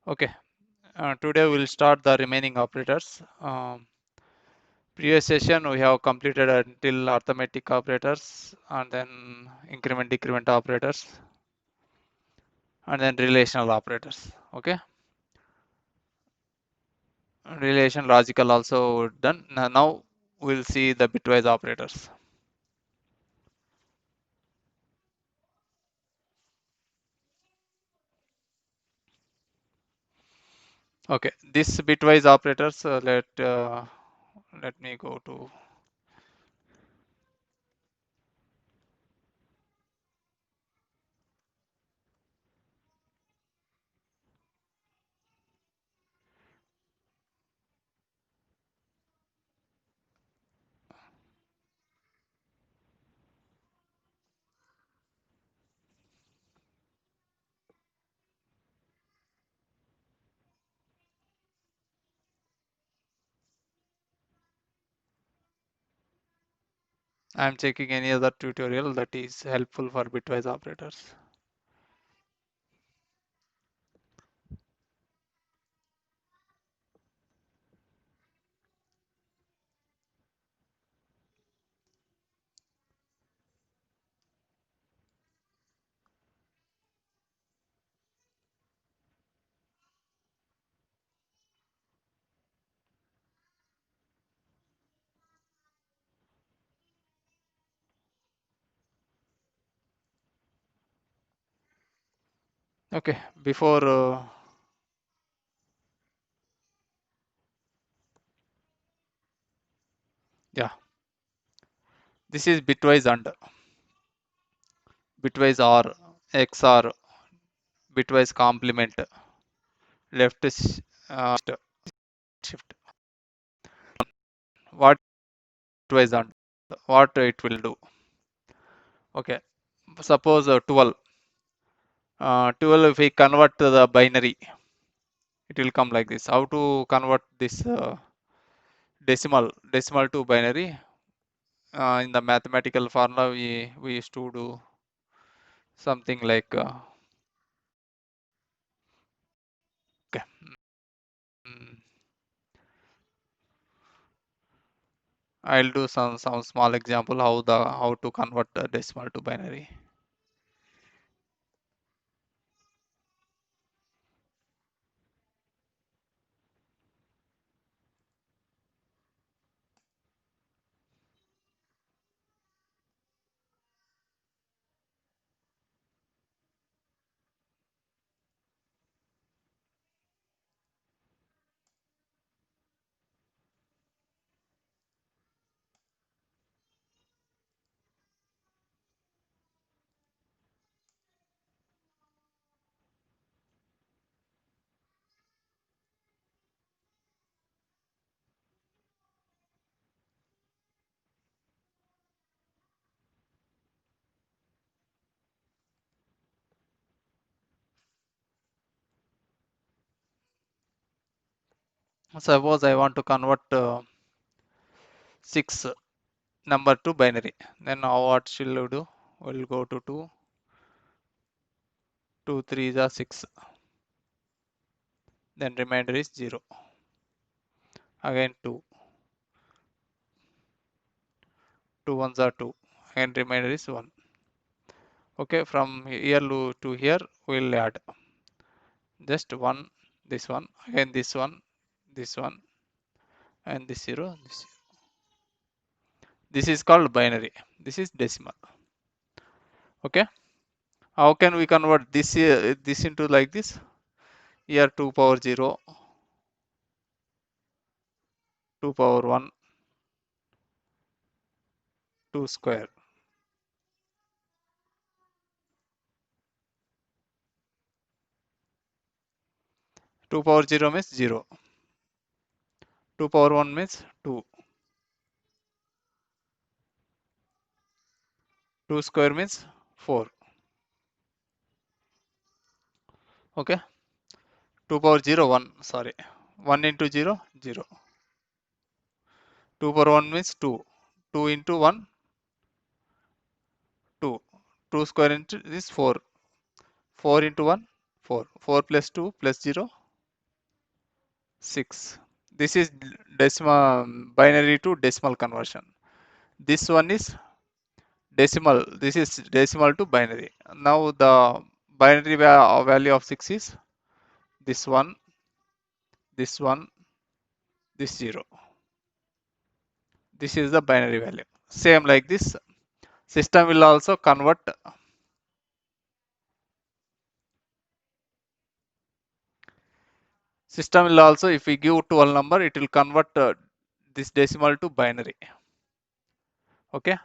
Okay, today we'll start the remaining operators. Previous session we have completed until arithmetic operators and then increment decrement operators and then relational operators. Okay, relation logical also done. Now we'll see the bitwise operators. Okay, this bitwise operators, let me go to. I'm checking any other tutorial that is helpful for bitwise operators. Okay, before yeah, this is bitwise and bitwise or XOR, bitwise complement, left shift. What bitwise and what it will do? Okay, suppose 12. 12 if we convert to the binary, it will come like this. How to convert this decimal to binary? In the mathematical formula, we used to do something like okay. mm, I'll do some small example how to convert the decimal to binary. Suppose I want to convert 6 number to binary. Then now what shall we do? We'll go to 2. 2 3s are 6. Then remainder is 0. Again 2. 2 ones are 2. Again remainder is 1. Okay, from here to here we'll add just 1, this one, again this one, and this 0, this 0. This is called binary. This is decimal. Okay. How can we convert this into like this? Here 2 power 0, 2 power 1, 2 square. 2 power 0 means 0. 2 power 1 means 2. 2 square means 4. Okay. 2 power 0, 1. Sorry. 1 into 0, 0. 2 power 1 means 2. 2 into 1, 2. 2 square into is 4. 4 into 1, 4. 4 plus 2 plus 0. 6. This is decimal binary to decimal conversion. This one is decimal. This is decimal to binary. Now the binary value of 6 is this one, this one, this 0. This is the binary value. Same like this, system will also convert. System will also, if we give 12 number, it will convert this decimal to binary. Okay.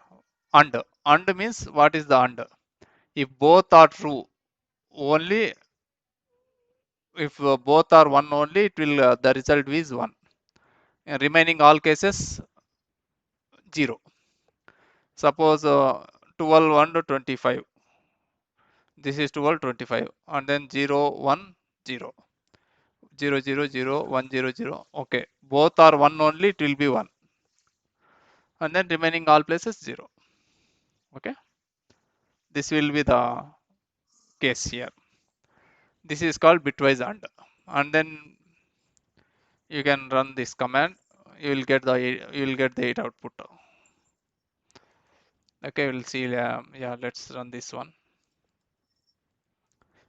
And means, what is the and? If both are true, only if both are 1 only, it will the result is 1. And remaining all cases 0. Suppose 12 1 to 25. This is 12 25, and then 0 1 0 0 0 0 1 0 0. Okay, both are 1 only, it will be 1, and then remaining all places 0. Okay, this will be the case here. This is called bitwise and then you can run this command. You will get the 8 output. Okay, we'll see. Yeah, let's run this one.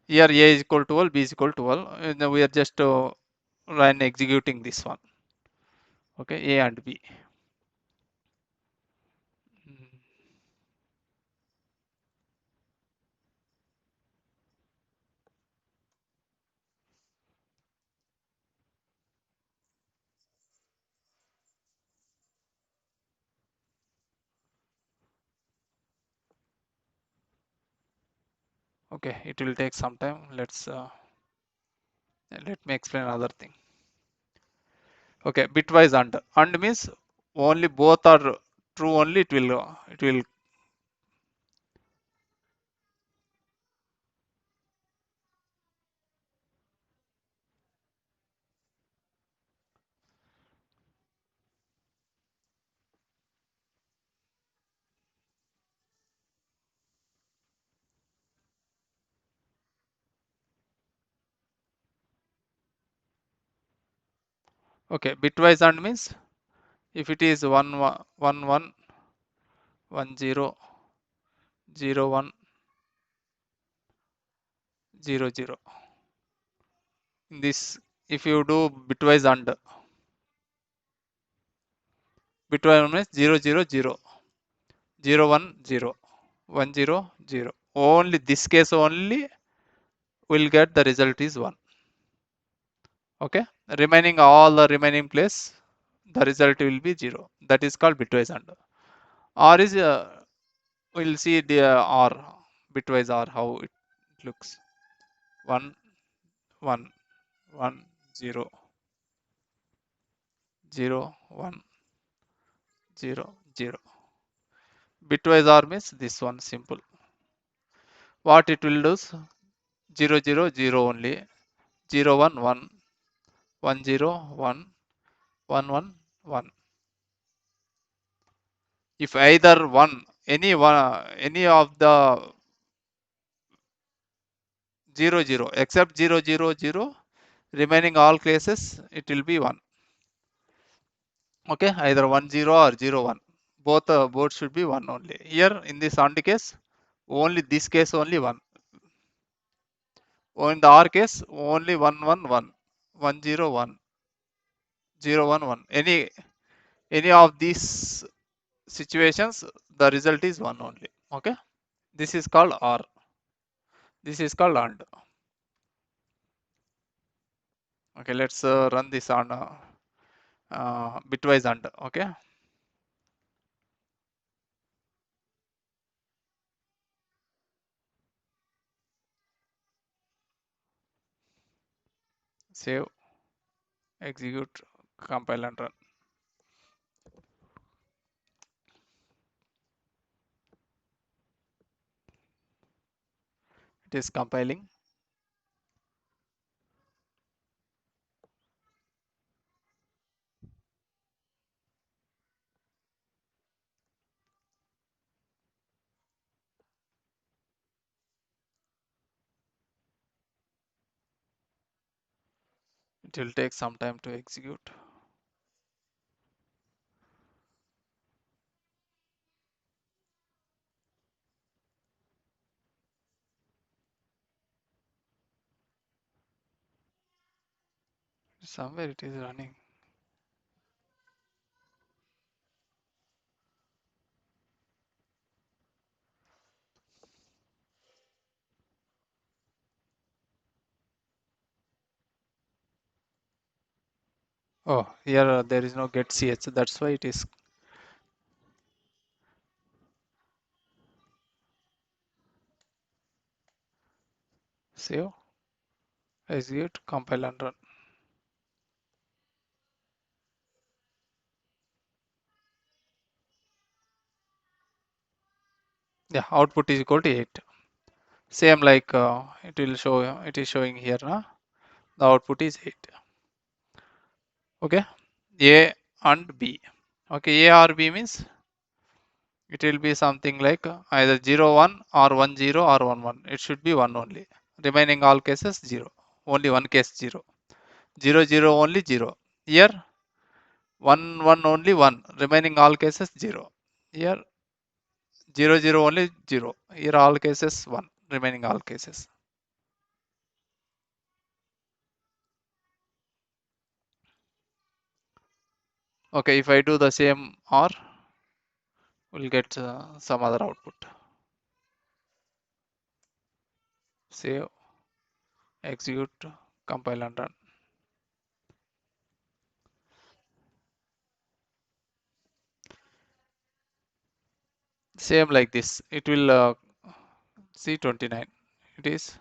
Here a is equal to 12, b is equal to 12. We are just run executing this one. Okay, a and b. Okay, it will take some time. Let me explain another thing. Okay, bitwise and means only both are true only, it will. Okay, bitwise and means if it is 1 1 1 1 1 0 0 1 0 0. In this, if you do bitwise and, bitwise means 0 0 0 0 1 0 1 0 0. Only this case only will get the result is 1. Okay, remaining all the remaining place, the result will be 0. That is called bitwise and. Or is we'll see the or bitwise or how it looks. 1 1 1 0 0 1 0 0. Bitwise or means this one simple. What it will do is 0 0 0 only, 0 1 1 1 0 1 1 1 1. If either any of the 0 0 except 0 0 0, remaining all cases it will be 1. Okay, either 1 0 or 0 1. Both should be 1 only. Here in this AND case, only this case only 1. In the OR case, only 1 1 1 1 0 1 0 1 1. Any of these situations, the result is 1 only. Okay, this is called OR. This is called AND. Okay, let's run this on bitwise AND. Okay, save, execute, compile and run. It is compiling. It will take some time to execute. Somewhere it is running. Oh, here there is no get ch. That's why it is. Save, execute, compile and run. Yeah, output is equal to 8. Same like it will show. It is showing here. The output is 8. Okay, A and B. Okay, A or B means it will be something like either 0 1 or 1 0 or 1 1. It should be 1 only. Remaining all cases 0. Only one case 0. 0 0 only 0. Here 1 1 only 1. Remaining all cases 0. Here 0 0 only 0. Here all cases 1. Remaining all cases. Okay, if I do the same OR, we'll get some other output. Save, execute, compile and run. Same like this. It will see 29. It is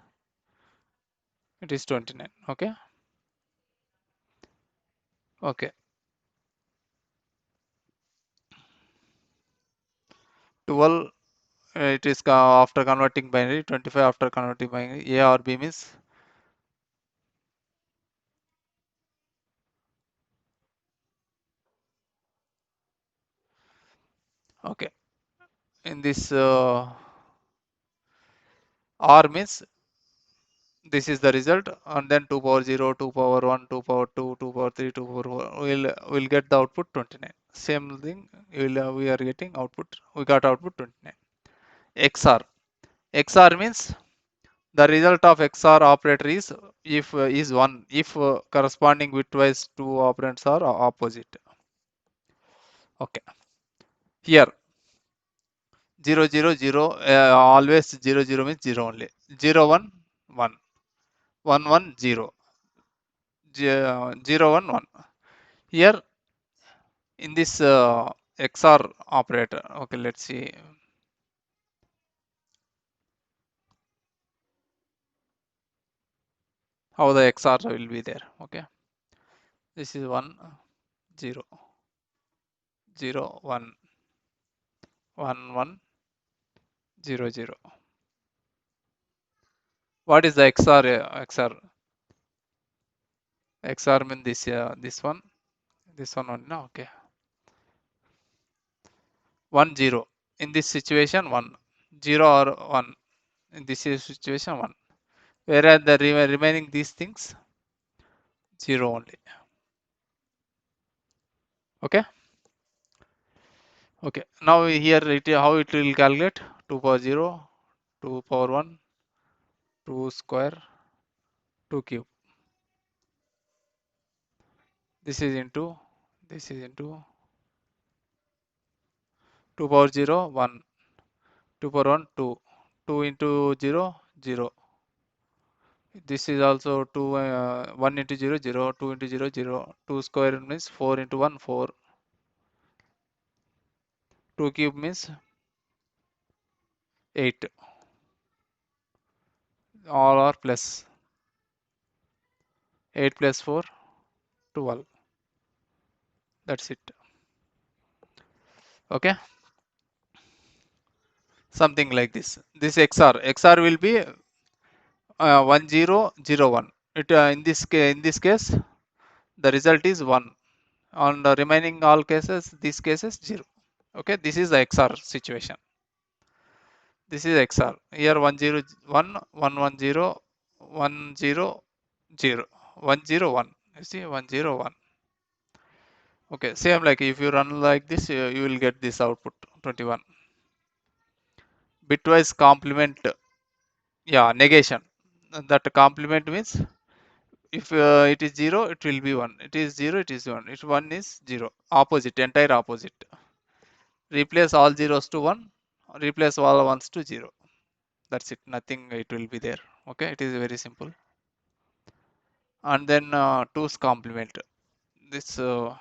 29. Okay. Okay. 12. It is after converting binary. 25 after converting binary. A or B means. Okay. In this OR means this is the result, and then 2 power 0, 2 power 1, 2 power 2, 2 power 3, 2 power 4. We'll get the output 29. Same thing. We are getting output. We got output 29. XOR. XOR means the result of XOR operator is if is 1 if corresponding bitwise two operands are opposite. Okay. Here 0 0 0 always 0 0 means 0 only. 0 1 1 1 1 0 0 1 1. Here in this XOR operator. Okay, let's see how the XOR will be there. Okay, this is 1 0 0 1 1 1 0 0. What is the XOR? XOR means this one only. No, okay. 1 0 in this situation 1 0 or 1 in this situation 1, whereas the remaining these things 0 only. Okay. Okay, now here how it will calculate 2 power 0, 2 power 1, 2 square, 2 cube. This is into 2 power 0, 1, 2 power 1, 2, 2 into 0, 0. This is also 2, 1 into 0, 0, 2 into 0, 0, 2 square means 4 into 1, 4, 2 cube means 8, all are plus, 8 plus 4, 12. That's it. Okay, something like this. This XOR will be 1 0 0 1. It in this case the result is 1. On the remaining all cases, these cases 0. Okay, this is the XOR situation. This is XOR. Here 1 0 1 1 1 0 1 0 0 1 0 1. You see 1 0 1. Okay, same like if you run like this, you will get this output 21. Bitwise complement, yeah, negation. That complement means if it is 0, it will be 1. It is 0, it is 1. If 1 is 0. Opposite, entire opposite. Replace all zeros to 1, replace all ones to 0. That's it, nothing it will be there. Okay, it is very simple. And then 2's complement. This 2's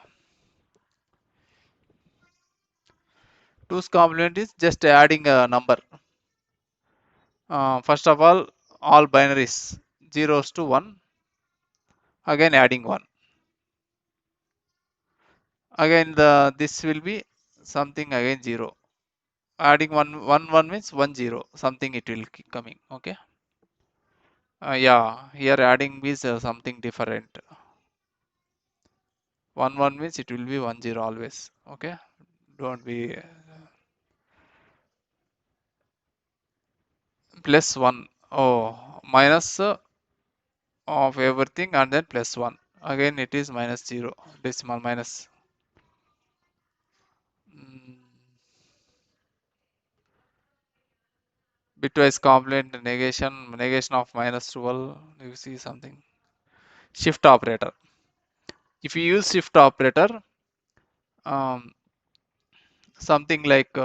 complement is just adding a number. First of all binaries, zeros to 1, again adding 1. Again this will be something again 0. Adding 1 means 1 0, something it will keep coming. Okay. Yeah, here adding is something different. 1 means it will be 1 0 always. Okay, don't be plus 1. Oh, minus of everything and then plus 1. Again it is minus 0, decimal minus. Mm, bitwise complement negation of minus 12. You see something. Shift operator. If you use shift operator, um, something like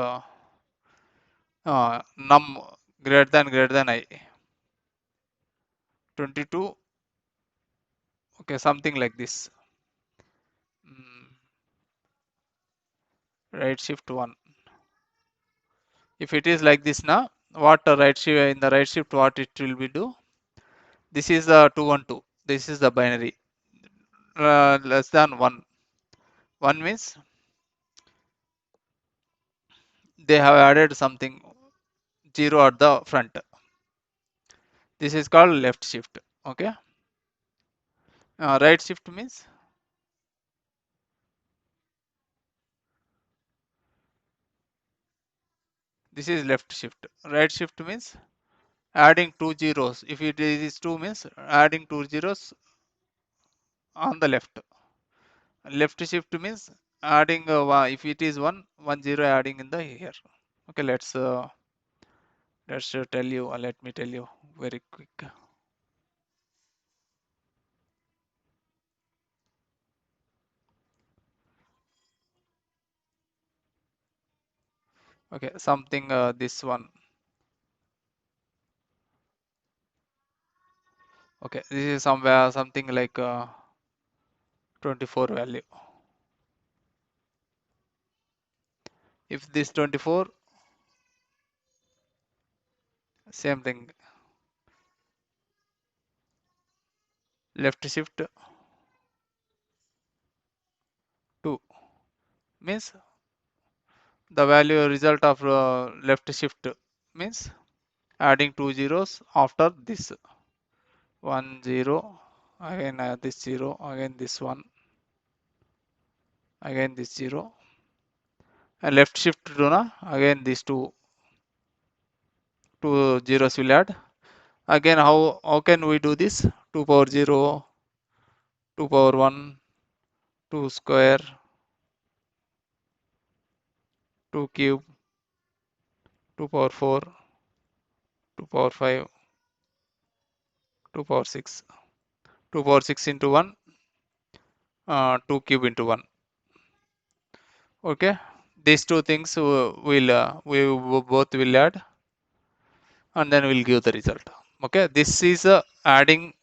num greater than I, 22. Okay, something like this. Mm, right shift 1. If it is like this now, what right shift in the right shift, what it will be do? This is the 212. This is the binary less than 1. 1 means they have added something 0 at the front. This is called left shift. Okay. Right shift means this is left shift. Right shift means adding 2 zeros. If it is 2 means adding 2 zeros on the left. Left shift means adding if it is 1 0 adding in the here. Okay, let's tell you. Let me tell you very quick. Okay, something this one. Okay, this is somewhere something like 24 value. If this 24, same thing. Left shift 2 means the value result of left shift means adding 2 zeros after this 1 0, again this 0, again this 1, again this 0, and left shift 2 na, again these two zeros will add. Again how can we do this? 2 power 0, 2 power 1, 2 square, 2 cube, 2 power 4, 2 power 5, 2 power 6, 2 power 6 into 1, 2 cube into 1. Okay, these two things we both will add and then we'll give the result. Okay, this is adding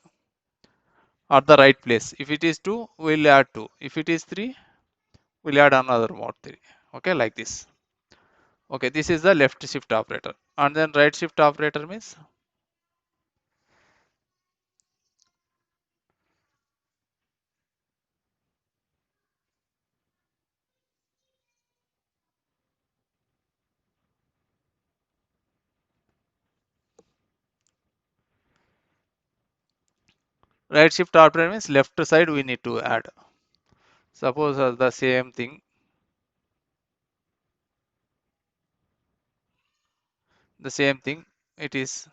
at the right place. If it is 2, we'll add 2. If it is 3, we'll add another more 3. Okay, like this. Okay, this is the left shift operator. And then right shift operator means right shift operator means left side we need to add. Suppose the same thing, it is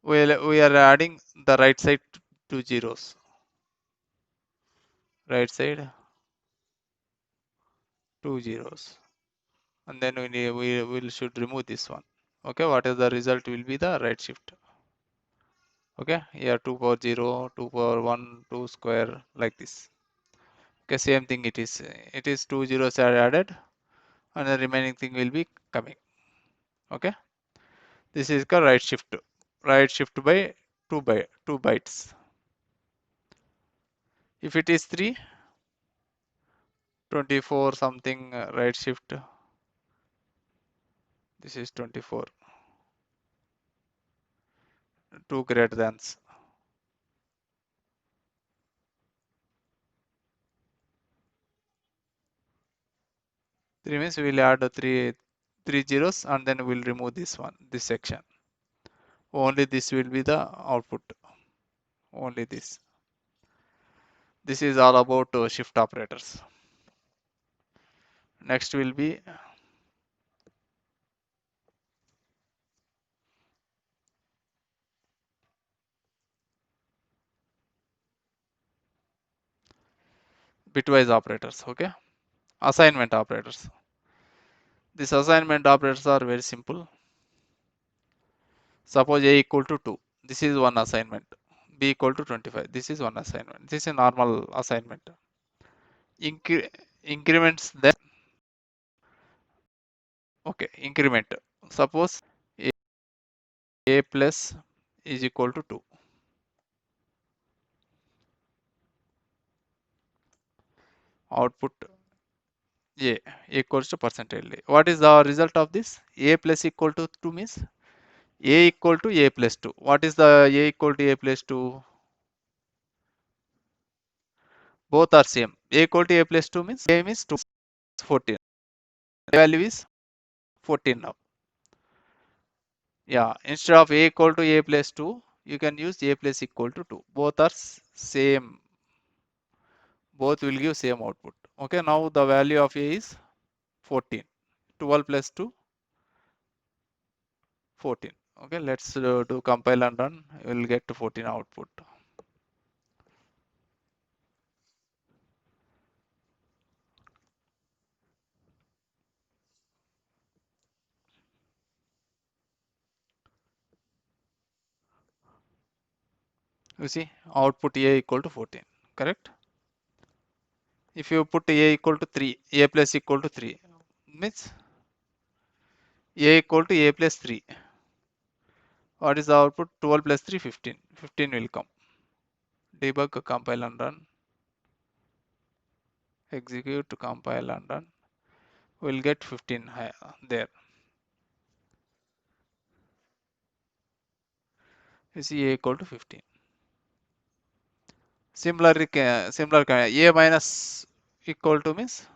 we are adding the right side two zeros. Right side two zeros. And then we will should remove this one. Okay, what is the result will be the right shift. Okay, here 2 power 0, 2 power 1, 2 square, like this. Okay, same thing it is two zeros are added and the remaining thing will be coming. Okay, this is the right shift by 2 bytes. If it is 3, 24 something right shift, this is 24, 2 greater thans. 3 means we will add three zeros and then we'll remove this one, this section. Only this will be the output. Only this. This is all about shift operators. Next will be bitwise operators. Okay, assignment operators. These assignment operators are very simple. Suppose a equal to 2. This is one assignment. B equal to 25. This is one assignment. This is a normal assignment. Increments then. Okay, increment. Suppose a plus is equal to 2. Output a equals to percentage a. What is the result of this? A plus equal to 2 means a equal to a plus 2. What is the a equal to a plus 2? Both are same. A equal to a plus 2 means a means 2 14. The value is 14 now. Yeah, instead of a equal to a plus 2, you can use a plus equal to 2. Both are same. Both will give same output. Okay, now the value of a is 14. 12 plus 2, 14. Okay, let's do compile and run. We'll get to 14 output. You see, output a equal to 14. Correct? If you put a equal to 3, a plus equal to 3, means a equal to a plus 3. What is the output? 12 plus 3, 15. 15 will come. Debug, compile and run. Execute, compile and run. We'll get 15 there. You see a equal to 15. Similar a minus equal to means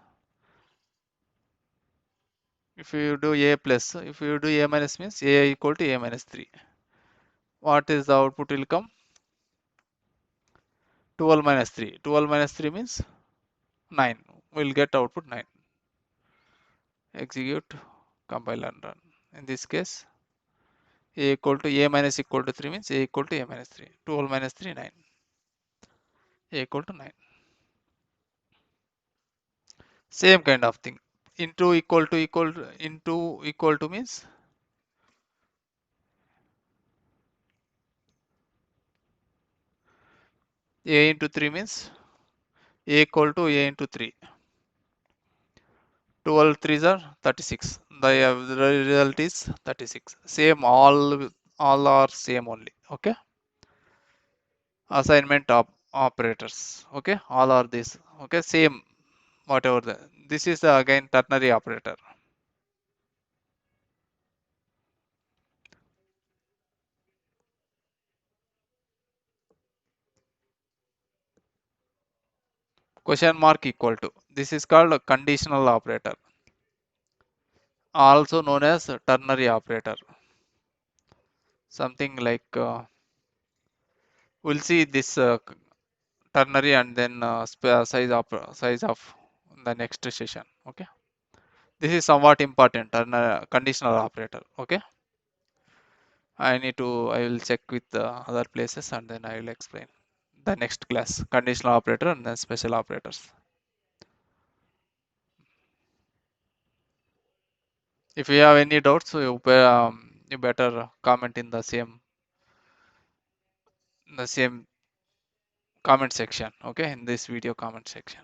if you do a plus, if you do a minus means a equal to a minus 3. What is the output will come? 12 minus 3. 12 minus 3 means 9. We'll get output 9. Execute, compile and run. In this case, a equal to a minus equal to 3 means a equal to a minus 3. 12 minus 3, 9. A equal to 9. Same kind of thing. Into equal to means a into 3 means a equal to a into 3. 12 threes are 36. The result is 36. Same, all are same only. Okay. Assignment operators. Okay. All are this. Okay. Same. Whatever this is again ternary operator. Question mark equal to. This is called a conditional operator. Also known as ternary operator. Something like we'll see this ternary and then size of the next session. Okay. This is somewhat important, conditional operator. Okay. I will check with the other places and then I will explain the next class, conditional operator and then special operators. If you have any doubts, you better comment in the same comment section, okay, in this video comment section.